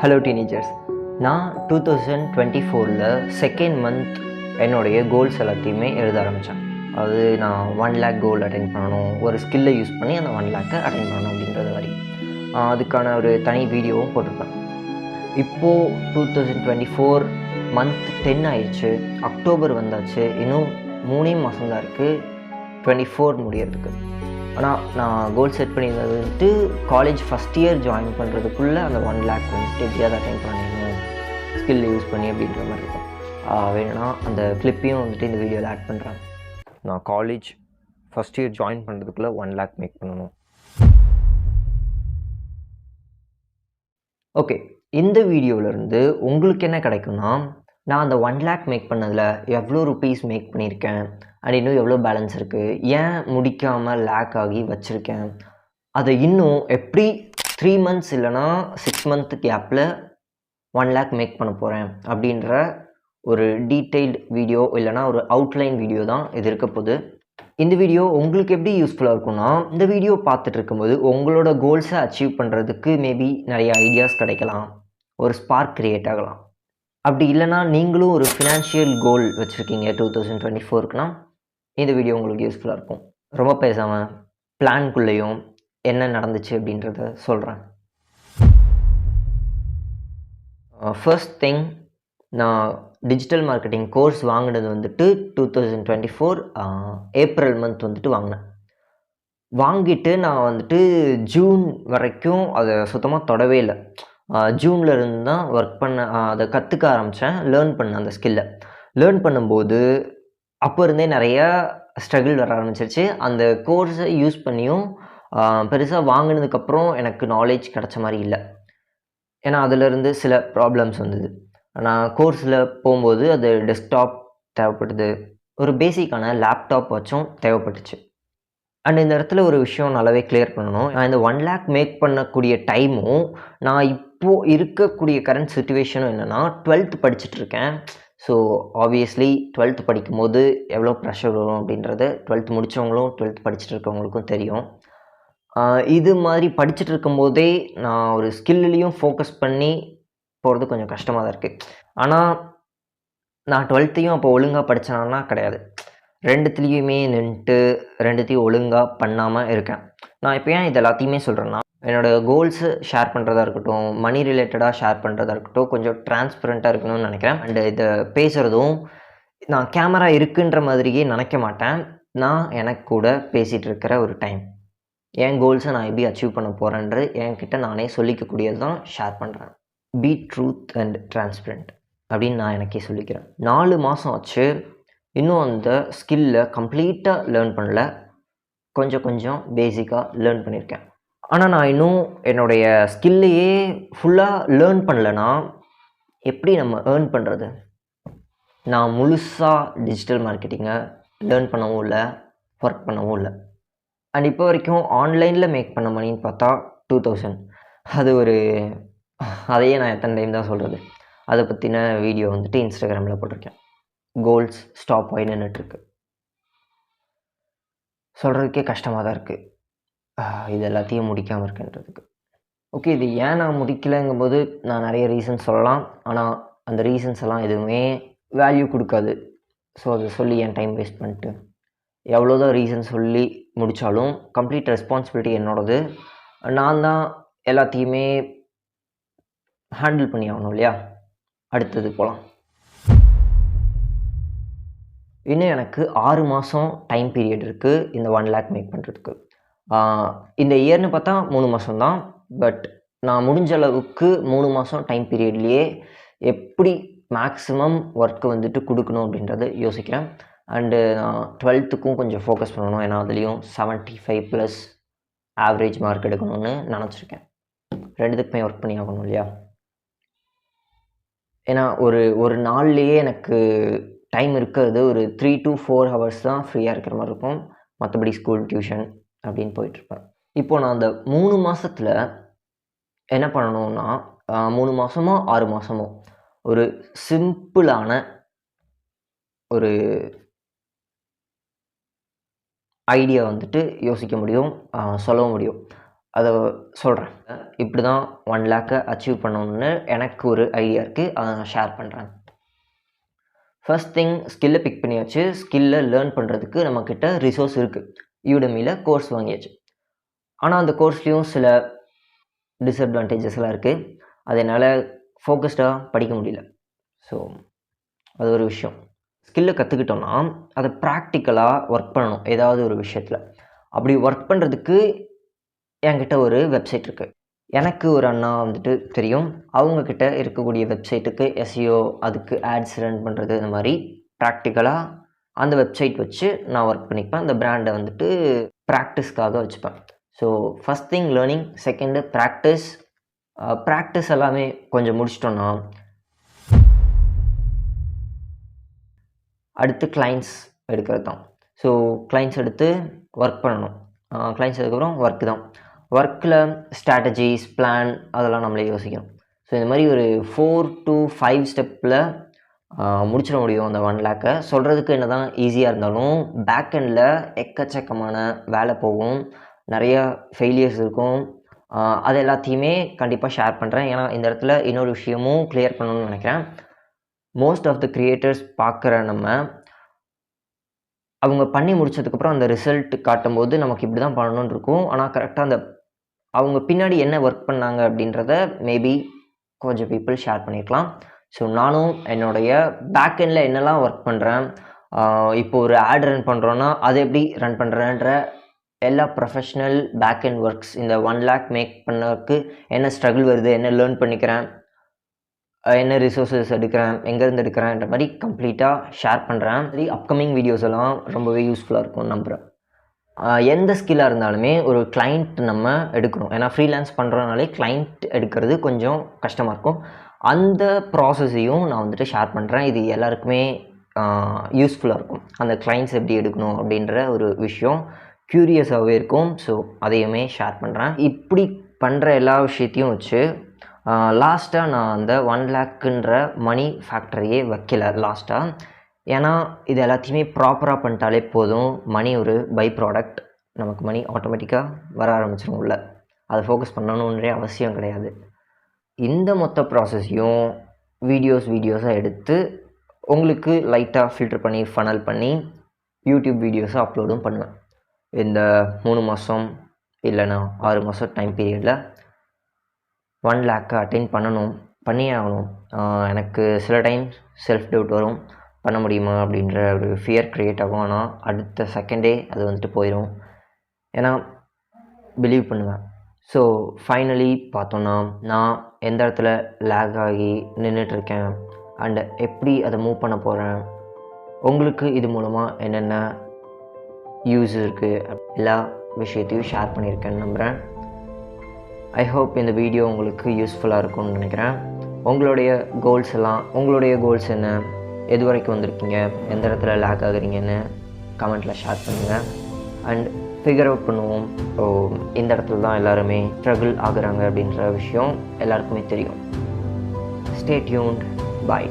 Hello teenagers, நான் 2024 second month என்னுடைய goals எல்லாத்தையுமே எழுத ஆரம்பித்தேன். அது நான் 1 lakh கோல் அட்டைன் பண்ணணும், ஒரு ஸ்கில்லை யூஸ் பண்ணி அந்த 1 lakh அட்டைன் பண்ணணும் அப்படின்றது மாதிரி அதுக்கான ஒரு தனி வீடியோவும் போட்டிருப்பேன். இப்போது 2024 மந்த் 10 ஆயிடுச்சு, அக்டோபர் வந்தாச்சு, இன்னும் 3 மாதம் தான் இருக்குது 24 முடியறதுக்கு. ஆனால் நான் கோல் செட் பண்ணியிருந்தது வந்துட்டு காலேஜ் ஃபஸ்ட் இயர் ஜாயின் பண்ணுறதுக்குள்ளே அந்த 1 lakh வந்துட்டு எப்படியாவது அட்டைன் பண்ணிடணும் ஸ்கில் யூஸ் பண்ணி அப்படின்ற மாதிரி இருக்கும். வேணும்னா அந்த கிளிப்பையும் வந்துட்டு இந்த வீடியோவில் ஆட் பண்ணுறேன். நான் காலேஜ் ஃபஸ்ட் இயர் ஜாயின் பண்ணுறதுக்குள்ளே 1 lakh மேக் பண்ணணும். ஓகே, இந்த வீடியோவிலேருந்து உங்களுக்கு என்ன கிடைக்கும்னா, நான் அந்த 1 lakh மேக் பண்ணதில் எவ்வளோ ருபீஸ் மேக் பண்ணியிருக்கேன், அண்ட் இன்னும் எவ்வளோ பேலன்ஸ் இருக்குது, ஏன் முடிக்காமல் லேக் ஆகி வச்சுருக்கேன், அதை இன்னும் எப்படி 3 months இல்லைனா 6 month கேப்பில் 1 lakh மேக் பண்ண போகிறேன் அப்படின்ற ஒரு டீட்டெயில்டு வீடியோ இல்லைனா ஒரு அவுட்லைன் வீடியோ தான் இது இருக்க போகுது. இந்த வீடியோ உங்களுக்கு எப்படி யூஸ்ஃபுல்லாக இருக்கும்னா, இந்த வீடியோ பார்த்துட்டு இருக்கும்போது உங்களோட கோல்ஸை அச்சீவ் பண்ணுறதுக்கு மேபி நிறைய ஐடியாஸ் கிடைக்கலாம், ஒரு ஸ்பார்க் க்ரியேட் ஆகலாம். அப்படி இல்லைனா நீங்களும் ஒரு ஃபினான்ஷியல் கோல் வச்சுருக்கீங்க 2024க்குனா இந்த வீடியோ உங்களுக்கு யூஸ்ஃபுல்லாக இருக்கும். ரொம்ப பேசாமல் பிளான்குள்ளேயும் என்ன நடந்துச்சு அப்படின்றத சொல்கிறேன். ஃபர்ஸ்ட் திங், நான் டிஜிட்டல் மார்க்கெட்டிங் கோர்ஸ் வாங்கினது வந்துட்டு 2024 ஏப்ரல் மந்த் வந்துட்டு வாங்கினேன். வாங்கிட்டு நான் வந்துட்டு ஜூன் வரைக்கும் அதை சுத்தமாக தொடவே இல்லை. ஜூனில் இருந்து தான் ஒர்க் பண்ண, அதை கற்றுக்க ஆரம்பித்தேன், லேர்ன் பண்ணேன் அந்த ஸ்கில்லை. லேர்ன் பண்ணும்போது அப்போ இருந்தே நிறையா ஸ்ட்ரகிள் வர ஆரம்பிச்சிருச்சு. அந்த கோர்ஸை யூஸ் பண்ணியும் பெருசாக வாங்கினதுக்கப்புறம் எனக்கு நாலேஜ் கிடச்ச மாதிரி இல்லை. ஏன்னா அதிலிருந்து சில ப்ராப்ளம்ஸ் வந்தது. நான் கோர்ஸில் போகும்போது அது டெஸ்க்டாப் தேவைப்படுது, ஒரு பேசிக்கான லேப்டாப் வச்சும் தேவைப்பட்டுச்சு. அண்ட் இந்த இடத்துல ஒரு விஷயம் நல்லாவே கிளியர் பண்ணணும். நான் இந்த 1 lakh மேக் பண்ணக்கூடிய டைமும் நான் இப்போது இருக்கக்கூடிய கரண்ட் சுச்சுவேஷனும் என்னென்னா, 12th படிச்சுட்ருக்கேன். ஸோ ஆப்வியஸ்லி 12th படிக்கும்போது எவ்வளோ ப்ரெஷர் வரும் அப்படின்றது 12th முடித்தவங்களும் 12th படிச்சுட்டு இருக்கவங்களுக்கும் தெரியும். இது மாதிரி படிச்சுட்டு இருக்கும்போதே நான் ஒரு ஸ்கில்லையும் ஃபோக்கஸ் பண்ணி போகிறது கொஞ்சம் கஷ்டமாக தான் இருக்குது. ஆனால் நான் 12th அப்போ ஒழுங்காக படித்தேன்னா கிடையாது, 2த்துலேயுமே நின்றுட்டு 2த்தையும் ஒழுங்காக பண்ணாமல் இருக்கேன். நான் இப்போ ஏன் இது எல்லாத்தையுமே சொல்கிறேன்னா, என்னோடய கோல்ஸு ஷேர் பண்ணுறதா இருக்கட்டும், மணி ரிலேட்டடாக ஷேர் பண்ணுறதா இருக்கட்டும், கொஞ்சம் டிரான்ஸ்பரண்ட்டாக இருக்கணும்னு நினைக்கிறேன். அண்டு இதை பேசுகிறதும் நான் கேமரா இருக்குன்ற மாதிரியே நினைக்க மாட்டேன். நான் எனக்கு கூட பேசிகிட்டு இருக்கிற ஒரு டைம், என் கோல்ஸை நான் எப்படி அச்சீவ் பண்ண போகிறேன்றது என்கிட்ட நானே சொல்லிக்கக்கூடியது தான் ஷேர் பண்ணுறேன். பி ட்ரூத் அண்ட் டிரான்ஸ்பரண்ட் அப்படின்னு நான் எனக்கே சொல்லிக்கிறேன். 4 மாதம் ஆச்சு, இன்னும் அந்த ஸ்கில்லை கம்ப்ளீட்டாக லேர்ன் பண்ணல, கொஞ்சம் பேசிக்காக லேர்ன் பண்ணியிருக்கேன். ஆனால் நான் இன்னும் என்னுடைய ஸ்கில்லையே ஃபுல்லாக லேர்ன் பண்ணலன்னா எப்படி நம்ம ஏர்ன் பண்ணுறது? நான் முழுசாக டிஜிட்டல் மார்க்கெட்டிங்கை லேர்ன் பண்ணவும் இல்லை, ஒர்க் பண்ணவும் இல்லை. அண்ட் இப்போ வரைக்கும் ஆன்லைனில் மேக் பண்ண மணின்னு பார்த்தா 2000. அது ஒரு அதையே நான் எத்தனை டைம் தான் சொல்கிறது. அதை பற்றின வீடியோ வந்துட்டு இன்ஸ்டாகிராமில் போட்டிருக்கேன். கோல்ஸ் ஸ்டாப் ஆகி நின்றுட்டுருக்கு. சொல்கிறதுக்கே கஷ்டமாக தான் இருக்குது, இது எல்லாத்தையும் முடிக்காமல் இருக்குன்றதுக்கு. ஓகே, இது ஏன் நான் முடிக்கலைங்கும்போது நான் நிறைய ரீசன்ஸ் சொல்லலாம். ஆனால் அந்த ரீசன்ஸ் எல்லாம் எதுவுமே வேல்யூ கொடுக்காது. ஸோ அதை சொல்லி என் டைம் வேஸ்ட் பண்ணிட்டு எவ்வளோதான் ரீசன் சொல்லி முடித்தாலும் கம்ப்ளீட் ரெஸ்பான்சிபிலிட்டி என்னோடது. நான் தான் எல்லாத்தையுமே ஹேண்டில் பண்ணி ஆகணும் இல்லையா? அடுத்தது போகலாம். இன்னும் எனக்கு 6 மாதம் டைம் பீரியட் இருக்குது இந்த 1 lakh மேக் பண்ணுறதுக்கு. இந்த இயர்னு பார்த்தா 3 மாதம் தான். பட் நான் முடிஞ்ச அளவுக்கு 3 மாதம் டைம் பீரியட்லேயே எப்படி மேக்ஸிமம் ஒர்க்கு வந்துட்டு கொடுக்கணும் அப்படின்றத யோசிக்கிறேன். அண்டு நான் 12த்துக்கும் கொஞ்சம் ஃபோக்கஸ் பண்ணணும், ஏன்னா அதுலேயும் 75+ ஆவரேஜ் மார்க் எடுக்கணும்னு நினச்சிருக்கேன். 2த்துக்குமே ஒர்க் பண்ணி ஆகணும் இல்லையா? ஏன்னா ஒரு நாள்லேயே எனக்கு டைம் இருக்கிறது ஒரு 3 to 4 hours தான் ஃப்ரீயாக இருக்கிற மாதிரி இருக்கும். மற்றபடி ஸ்கூல், டியூஷன் அப்படின்னு போயிட்டுருப்பேன். இப்போது நான் அந்த 3 மாதத்தில் என்ன பண்ணணும்னா, 3 மாதமோ 6 மாதமோ ஒரு சிம்பிளான ஒரு ஐடியா வந்துட்டு யோசிக்க முடியும், சொல்ல முடியும். அதை சொல்கிறேன். இப்படி தான் 1,00,000 அச்சீவ் பண்ணணும்னு எனக்கு ஒரு ஐடியா இருக்குது. அதை நான் ஷேர் பண்ணுறேன். ஃபர்ஸ்ட் திங் ஸ்கில்லை பிக் பண்ணியாச்சு. ஸ்கில்லை லேர்ன் பண்ணுறதுக்கு நம்மக்கிட்ட ரிசோர்ஸ் இருக்குது. யூடெமியில் கோர்ஸ் வாங்கியாச்சு. ஆனால் அந்த கோர்ஸ்லேயும் சில டிஸ்அட்வான்டேஜஸ்லாம் இருக்குது. அது என்னால் ஃபோக்கஸ்டாக படிக்க முடியல. ஸோ அது ஒரு விஷயம். ஸ்கில்லை கற்றுக்கிட்டோன்னா அதை ப்ராக்டிக்கலாக ஒர்க் பண்ணணும் ஏதாவது ஒரு விஷயத்தில். அப்படி ஒர்க் பண்ணுறதுக்கு என்கிட்ட ஒரு வெப்சைட் இருக்குது. எனக்கு ஒரு அண்ணா வந்துட்டு தெரியும். அவங்கக்கிட்ட இருக்கக்கூடிய வெப்சைட்டுக்கு எஸ்இஓ, அதுக்கு ஆட்ஸ் ரன் பண்ணுறது, இந்த மாதிரி ப்ராக்டிக்கலாக அந்த வெப்சைட் வச்சு நான் ஒர்க் பண்ணிப்பேன். அந்த பிராண்டை வந்துட்டு ப்ராக்டிஸ்க்காக வச்சுப்பேன். So first thing learning, second practice. Practice எல்லாமே கொஞ்சம் முடிச்சிட்டோன்னா அடுத்து கிளைண்ட்ஸ் எடுக்கிறது தான். ஸோ கிளைண்ட்ஸ் எடுத்து ஒர்க் பண்ணணும். கிளைண்ட்ஸ் எடுக்கிறோம் ஒர்க்கு தான். ஒர்க்கில் ஸ்ட்ராட்டஜிஸ், பிளான் அதெல்லாம் நம்மளே யோசிக்கணும். ஸோ இந்த மாதிரி ஒரு 4 to 5 ஸ்டெப்பில் முடிச்சிட முடியும் அந்த 1,00,000. சொல்கிறதுக்கு என்ன தான் ஈஸியாக இருந்தாலும் பேக் எண்டில் எக்கச்சக்கமான வேலை போகும், நிறையா ஃபெயிலியர்ஸ் இருக்கும். அது எல்லாத்தையுமே கண்டிப்பாக ஷேர் பண்ணுறேன். ஏன்னா இந்த இடத்துல இன்னொரு விஷயமும் கிளியர் பண்ணணும்னு நினைக்கிறேன். மோஸ்ட் ஆஃப் த கிரியேட்டர்ஸ் பார்க்குற நம்ம அவங்க பண்ணி முடிச்சதுக்கப்புறம் அந்த ரிசல்ட் காட்டும்போது நமக்கு இப்படி தான் பண்ணணும்னு இருக்கும். ஆனால் கரெக்டாக அந்த அவங்க பின்னாடி என்ன ஒர்க் பண்ணாங்க அப்படின்றத மேபி கொஞ்சம் பீப்புள் ஷேர் பண்ணியிருக்கலாம். ஸோ நானும் என்னுடைய பேக் எண்டில் என்னெல்லாம் ஒர்க் பண்ணுறேன், இப்போ ஒரு ஆட் ரன் பண்ணுறோன்னா அதை எப்படி ரன் பண்ணுறேன்ற எல்லா ப்ரொஃபஷ்னல் பேக் எண்ட் ஒர்க்ஸ், இந்த 1,00,000 மேக் பண்ணதுக்கு என்ன ஸ்ட்ரகிள் வருது, என்ன லேர்ன் பண்ணிக்கிறேன், என்ன ரிசோர்ஸஸ் எடுக்கிறேன், எங்கேருந்து எடுக்கிறேன்ற மாதிரி கம்ப்ளீட்டாக ஷேர் பண்ணுறேன். சரி, அப்கமிங் வீடியோஸ் எல்லாம் ரொம்பவே யூஸ்ஃபுல்லாக இருக்கும்னு நம்புகிறேன். எந்த ஸ்கில்லாக இருந்தாலுமே ஒரு கிளைண்ட் நம்ம எடுக்கணும். ஏன்னா ஃப்ரீலான்ஸ் பண்ணுறதுனாலே கிளைண்ட் எடுக்கிறது கொஞ்சம் கஷ்டமாக இருக்கும். அந்த ப்ராசஸையும் நான் வந்துட்டு ஷேர் பண்ணுறேன். இது எல்லாருக்குமே யூஸ்ஃபுல்லாக இருக்கும். அந்த கிளைண்ட்ஸ் எப்படி எடுக்கணும் அப்படின்ற ஒரு விஷயம் க்யூரியஸாகவே இருக்கும். ஸோ அதையுமே ஷேர் பண்ணுறேன். இப்படி பண்ணுற எல்லா விஷயத்தையும் வச்சு லாஸ்ட்டாக நான் அந்த 1,00,000ன்ற மணி ஃபேக்டரியே வைக்கல லாஸ்ட்டாக. ஏன்னா இது எல்லாத்தையுமே ப்ராப்பராக பண்ணிட்டாலே போதும். மணி ஒரு பை ப்ராடக்ட். நமக்கு மணி ஆட்டோமேட்டிக்காக வர ஆரம்பிச்சிடும் உள்ள. அதை ஃபோக்கஸ் பண்ணணுன்றே அவசியம் கிடையாது. இந்த மொத்த ப்ராசஸையும் வீடியோஸாக எடுத்து உங்களுக்கு லைட்டாக ஃபில்டர் பண்ணி ஃபனல் பண்ணி யூடியூப் வீடியோஸை அப்லோடும் பண்ணுவேன். இந்த 3 மாதம் இல்லைனா 6 மாதம் டைம் பீரியடில் 1,00,000 அட்டைன் பண்ணியே ஆகணும். எனக்கு சில டைம் செல்ஃப் டவுட் வரும், பண்ண முடியுமா அப்படின்ற ஒரு ஃபியர் க்ரியேட் ஆகும். ஆனால் அடுத்த செகண்டே அது வந்துட்டு போயிடும். ஏன்னா பிலீவ் பண்ணுவேன். ஸோ ஃபைனலி பார்த்தோன்னா நான் எந்த இடத்துல லேக் ஆகி நின்றுட்டுருக்கேன் அண்டு எப்படி அதை மூவ் பண்ண போகிறேன், உங்களுக்கு இது மூலமாக என்னென்ன யூஸ் இருக்குது, எல்லா விஷயத்தையும் ஷேர் பண்ணியிருக்கேன்னு நம்புகிறேன். ஐ ஹோப் இந்த வீடியோ உங்களுக்கு யூஸ்ஃபுல்லாக இருக்கும்னு நினைக்கிறேன். உங்களுடைய கோல்ஸ் என்ன, எது வரைக்கும் வந்திருக்கீங்க, எந்த இடத்துல லேக் ஆகுறீங்கன்னு கமெண்ட்டில் ஷேர் பண்ணுங்கள். அண்ட் ஃபிகர் அவுட் பண்ணுவோம். இந்த இடத்துல தான் எல்லாருமே ஸ்ட்ரகிள் ஆகுறாங்க அப்படின்ற விஷயம் எல்லாருக்குமே தெரியும். Stay tuned. பாய்.